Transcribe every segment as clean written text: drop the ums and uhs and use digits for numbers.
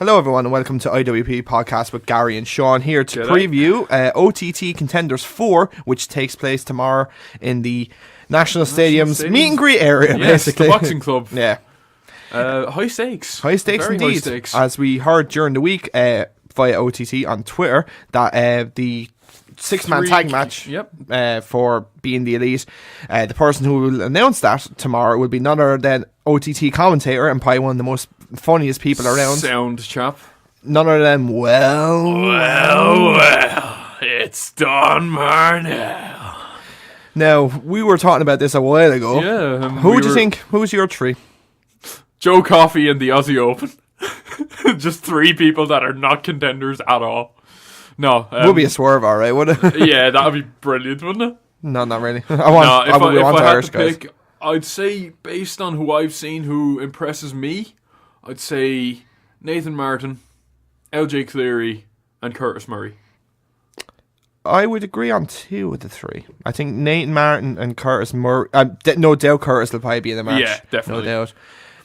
Hello everyone and welcome to IWP Podcast with Gary and Sean here to preview OTT Contenders 4, which takes place tomorrow in the National Stadium's meet and greet area, basically. The boxing club. Yeah. High stakes. High stakes Very indeed. high stakes. As we heard during the week via OTT on Twitter that the six-man tag match for being the elite, the person who will announce that tomorrow will be none other than OTT commentator and probably one of the most funniest people around. Sound chap. None other than, it's Don Marnell. Now, we were talking about this a while ago. Yeah. Who do you think? Who's your three? Joe Coffey and the Aussie Open. Just three people that are not contenders at all. No. Would be a swerve, alright, would it? Yeah, that would be brilliant, wouldn't it? No, not really. If I had to pick, I'd say, based on who I've seen who impresses me, I'd say Nathan Martin, LJ Cleary, and Curtis Murray. I would agree on two of the three. I think Nathan Martin and Curtis Murray. No doubt Curtis will probably be in the match. Yeah, definitely. No doubt.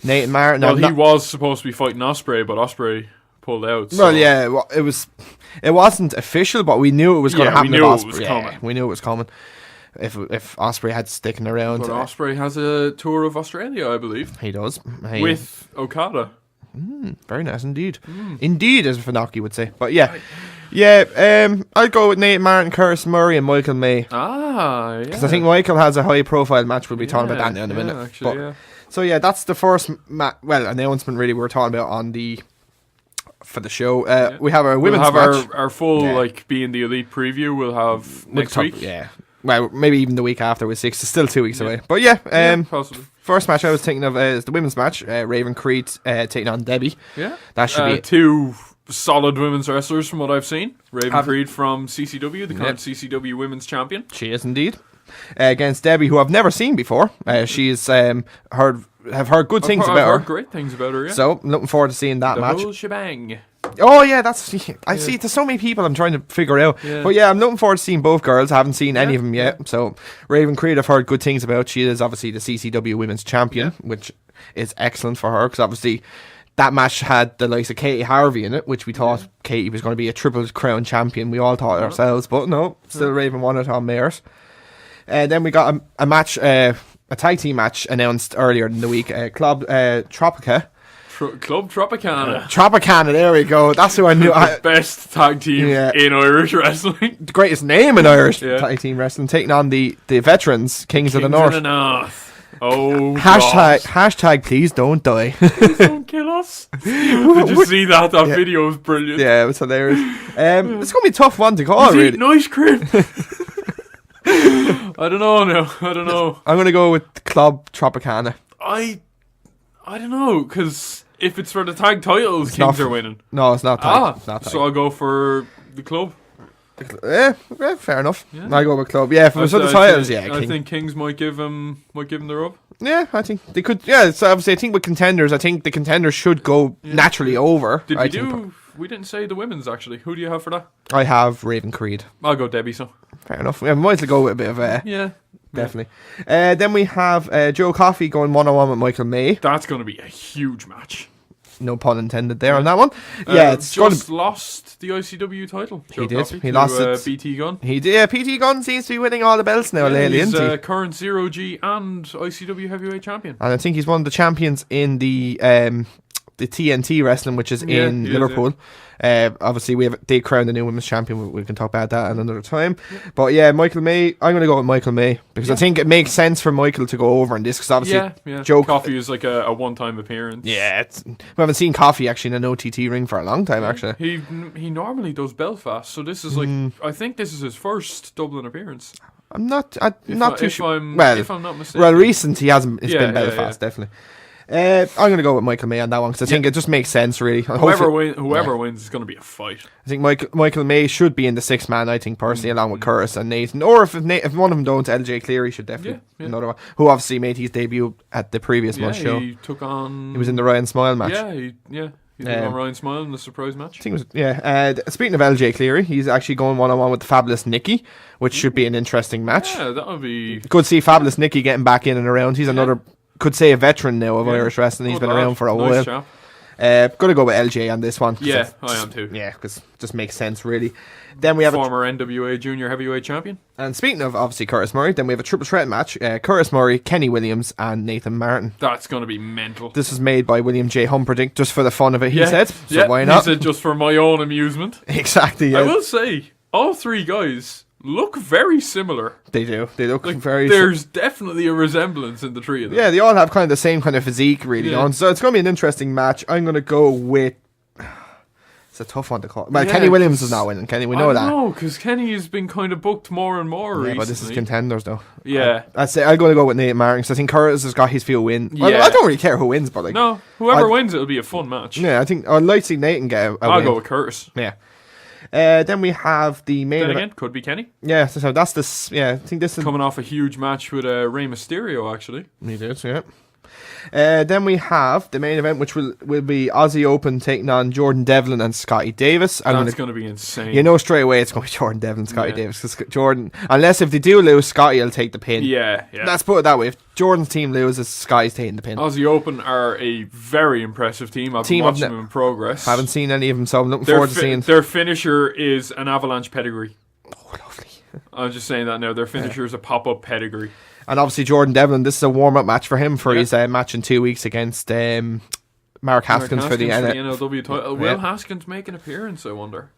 Nathan Martin. Well, he was supposed to be fighting Ospreay, but Ospreay pulled out. So. Well, yeah, it wasn't official, but we knew it was going to happen. We knew it was coming. We knew it was coming. If Ospreay had sticking around. But Ospreay has a tour of Australia, I believe. He does. With Okada. Very nice indeed. Indeed, as Funaki would say. But yeah. Yeah, I'd go with Nate Martin, Curtis Murray and Michael May. Yeah. Because I think Michael has a high profile match. We'll be talking about that in a minute. Actually, So yeah, that's the first announcement really we were talking about for the show. We have our women's match. Our full being the elite preview we'll have next week. Yeah. Well, maybe even the week after with 6. It's still 2 weeks away. But yeah, possibly. First match I was thinking of is the women's match. Raven Creed taking on Debbie. Yeah. That should be two solid women's wrestlers from what I've seen. Raven Creed from CCW, the current CCW women's champion. She is indeed. Against Debbie, who I've never seen before. She's heard good things about her. I've heard great things about her, yeah. So, looking forward to seeing that match. The whole shebang. Oh, yeah, I see there's so many people I'm trying to figure out. Yeah. But yeah, I'm looking forward to seeing both girls. I haven't seen any of them yet. So, Raven Creed, I've heard good things about. She is obviously the CCW Women's Champion, which is excellent for her, because obviously that match had the likes of Katie Harvey in it, which we thought Katie was going to be a Triple Crown champion. We all thought ourselves, but no, still Raven won it on Mayors. Then we got a match, a tag team match announced earlier in the week. Club Tropica. Club Tropicana. Tropicana, there we go. That's who I knew. The best tag team in Irish wrestling. The greatest name in Irish tag team wrestling. Taking on the veterans, Kings of the North. Oh, hashtag please don't die. Please don't kill us. Did you see that? That video was brilliant. Yeah, it was hilarious. It's going to be a tough one to call, really. Eating ice cream. I don't know. I'm going to go with Club Tropicana. I don't know, because if it's for the tag titles, Kings are winning. No, it's not tag. It's not tag. So I'll go for the club. Yeah, fair enough. Yeah. I'll go with club. Yeah, for the titles, I think Kings might give them the rub. Yeah, I think they could. Yeah, so obviously I think with contenders, I think the contenders should go naturally over. We didn't say the women's, actually. Who do you have for that? I have Raven Creed. I'll go Debbie, so. Fair enough. Yeah, we might as well go with a bit of definitely. Then we have Joe Coffey going 1-on-1 with Michael May. That's going to be a huge match. No pun intended there on that one. Yeah, it's just lost the ICW title. He did. He lost it. BT Gunn. He did. Yeah, PT Gunn seems to be winning all the belts now lately, isn't he? He's current 0G and ICW heavyweight champion. And I think he's one of the champions in the TNT wrestling, which is in Liverpool. Obviously, they crowned the new women's champion. We can talk about that another time. But yeah, Michael May. I'm going to go with Michael May because I think it makes sense for Michael to go over in this because obviously Joe Coffey is like a one-time appearance. Yeah, we haven't seen Coffey actually in an OTT ring for a long time. Actually, he normally does Belfast, so this is like I think this is his first Dublin appearance. I'm not too sure. If I'm not mistaken. Well, recent he hasn't. It's been Belfast definitely. I'm going to go with Michael May on that one because I think it just makes sense, really. Whoever wins is going to be a fight. I think Michael May should be in the 6th man, I think, personally, along with Curtis and Nathan. Or if one of them don't, LJ Cleary should definitely another one. Who obviously made his debut at the previous month's show. He was in the Ryan Smile match. He took on Ryan Smile in the surprise match. I think it was, speaking of LJ Cleary, he's actually going 1-on-1 with the Fabulous Nikki, which should be an interesting match. Yeah, that would be... Good to see Fabulous Nikki getting back in and around. He's another... could say a veteran now of Irish wrestling. He's been around for a while. Gonna go with LJ on this one. Yeah, I am too. Yeah, because it just makes sense, really. Then we have former NWA Junior Heavyweight Champion. And speaking of, obviously, Curtis Murray, then we have a triple threat match. Curtis Murray, Kenny Williams, and Nathan Martin. That's going to be mental. This was made by William J. Humperdinck, just for the fun of it, he said. So why not? He said just for my own amusement. Exactly, yeah. I will say, all three guys look very similar. They do. They look there's definitely a resemblance in the three of them. Yeah, they all have kind of the same kind of physique, really. Yeah. So it's going to be an interesting match. I'm going to go with... It's a tough one to call. Well, Kenny Williams is not winning. Kenny, we know that. No, because Kenny has been kind of booked more and more recently. But this is Contenders, though. Yeah. I'd say I'm going to go with Nate Martin, because I think Curtis has got his few win. Yeah. Well, I don't really care who wins, but no, whoever wins, it'll be a fun match. Yeah, I think I'd like to see Nathan get a win. I'll go with Curtis. Yeah. Then we have the main event. Again, could be Kenny. Yeah, so that's this. Yeah, I think this is coming off a huge match with Rey Mysterio. Actually, he did. Yeah. Then we have the main event, which will be Aussie Open taking on Jordan Devlin and Scotty Davis. That's going to be insane. You know straight away it's going to be Jordan Devlin and Scotty Davis. Because Jordan, unless if they do lose, Scotty will take the pin. Yeah. Let's put it that way. If Jordan's team loses, Scotty's taking the pin. Aussie Open are a very impressive team. I've been watching them in progress. Haven't seen any of them, so I'm looking forward to seeing. Their finisher is an avalanche pedigree. Oh, lovely. I'm just saying that now. Their finisher is a pop-up pedigree. And obviously Jordan Devlin, this is a warm-up match for him for his match in 2 weeks against Mark Haskins for the NLW title. Will Haskins make an appearance, I wonder?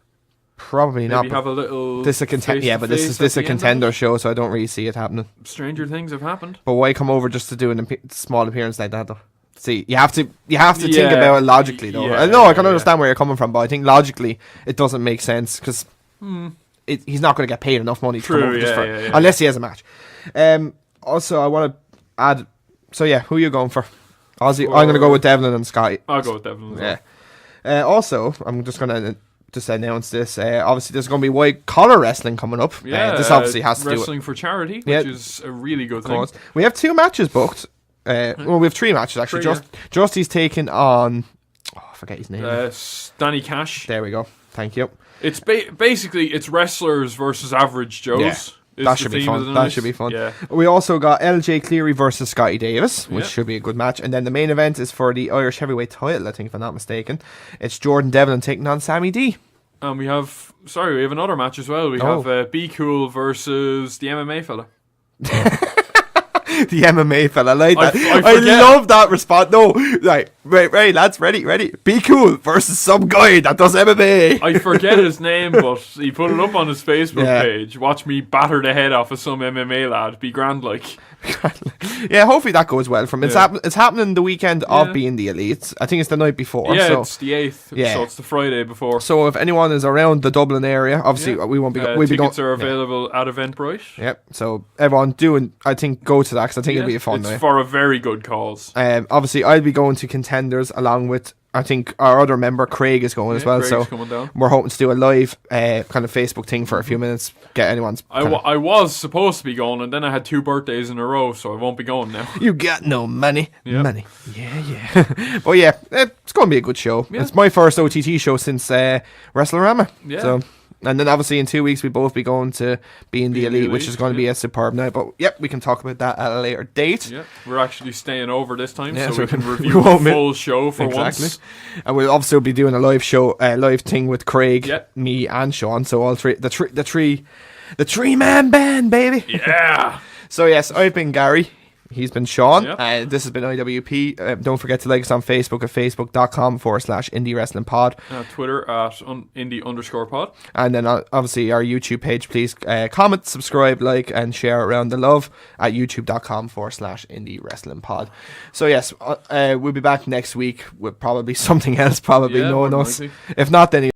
Probably Maybe not. Have a little this is a but this is a contender show, so I don't really see it happening. Stranger things have happened. But why come over just to do a small appearance like that, though? See, you have to think about it logically, though. I know I can understand where you're coming from, but I think logically it doesn't make sense because he's not going to get paid enough money to come over unless he has a match. Also, I want to add... So, yeah, who are you going for? Aussie. I'm going to go with Devlin and Scotty. I'll go with Devlin as well. Also, I'm just going to announce this. Obviously, there's going to be white collar wrestling coming up. Yeah, this obviously has to do with... Wrestling for charity, which is a really good thing. We have 2 matches booked. Well, we have 3 matches, actually. Justy's taking on... Oh, I forget his name. Danny Cash. There we go. Thank you. It's basically, it's wrestlers versus average Joes. Yeah. That should be fun. That should be fun. Yeah. We also got LJ Cleary versus Scotty Davis, which should be a good match. And then the main event is for the Irish heavyweight title, I think, if I'm not mistaken. It's Jordan Devlin taking on Sammy D. And we have another match as well. We have Be Cool versus the MMA fella. The MMA fella, I like that. I love that response. No, right, lads, ready. Be Cool versus some guy that does MMA. I forget his name, but he put it up on his Facebook page. Watch me batter the head off of some MMA lad. Be grand, like. Yeah, hopefully that goes well for him. It's happening the weekend of being the Elites. I think it's the night before. Yeah, it's the 8th. Yeah. So it's the Friday before. So if anyone is around the Dublin area, obviously we won't be. Tickets are available at Eventbrite. Yep. So everyone I think go to that because I think it'll be a fun night. It's for a very good cause. Obviously I'll be going to Contenders along with. I think our other member Craig is going as well, Craig's so we're hoping to do a live kind of Facebook thing for a few minutes. Get anyone's. I was supposed to be going, and then I had 2 birthdays in a row, so I won't be going now. You got no money, money. Yeah. But yeah, it's going to be a good show. Yeah. It's my first OTT show since WrestleRama. Yeah. So. And then obviously in 2 weeks we both be going to Being the Elite, which is going to be a superb night. But we can talk about that at a later date. Yeah, we're actually staying over this time, so we can review the full show for once. And we'll also be doing a live show, live thing with Craig, me, and Seán. So all three, the three man band, baby. Yeah. So yes, I've been Gary. He's been Seán. Yep. This has been IWP. Don't forget to like us on Facebook at facebook.com/indie wrestling pod. Twitter at indie_pod. And then obviously our YouTube page. Please comment, subscribe, like, and share around the love at youtube.com/indie wrestling pod. So yes, we'll be back next week with probably something else. Probably no one knows. If not, then.